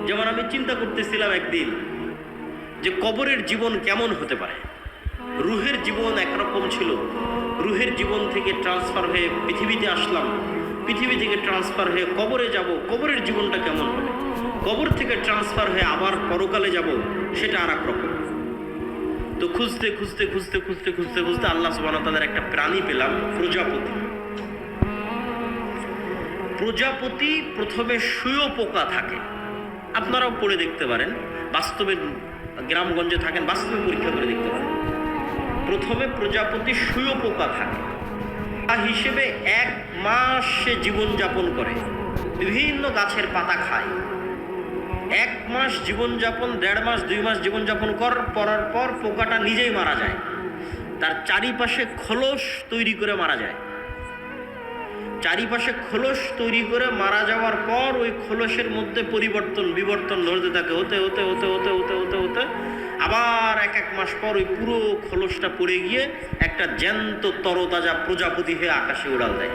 যেমন আমি চিন্তা করতেছিলাম একদিন যে কবরের জীবন কেমন হতে পারে। রুহের জীবন একরকম ছিল, রুহের জীবন থেকে ট্রান্সফার হয়ে পৃথিবীতে আসলাম, পৃথিবী থেকে ট্রান্সফার হয়ে কবরে যাব, কবরের জীবনটা কেমন হবে। কবর থেকে ট্রান্সফার হয়ে আবার পরকালে যাব, সেটা আর এক রকম। তো খুঁজতে খুঁজতে খুঁজতে খুঁজতে খুঁজতে খুঁজতে আল্লাহ সুবহানাহু ওয়া তাআলার একটা প্রাণী পেলাম, প্রজাপতি। প্রজাপতি প্রথমে শুঁয়োপোকা থাকে, আপনারাও পড়ে দেখতে পারেন, বাস্তবে গ্রামগঞ্জে থাকেন, বাস্তবে পরীক্ষা করে দেখতে পারেন। প্রথমে প্রজাপতি শুঁয়োপোকা থাকে, তা হিসেবে 1 মাস সে জীবনযাপন করে, বিভিন্ন গাছের পাতা খায়। 1 মাস জীবনযাপন, 1.5 মাস 2 মাস জীবনযাপন করার পর পোকাটা নিজেই মারা যায়। তার চারিপাশে খোলস তৈরি করে মারা যায়। চারিপাশে খোলস তৈরি করে মারা যাওয়ার পর ওই খোলসের মধ্যে বিবর্তন হতে থাকে, হতে হতে হতে হতে হতে হতে হতে আবার 1 মাস পর ওই পুরো খোলসটা পড়ে গিয়ে একটা জ্যান্ত তরতাজা প্রজাপতি হয়ে আকাশে উড়াল দেয়।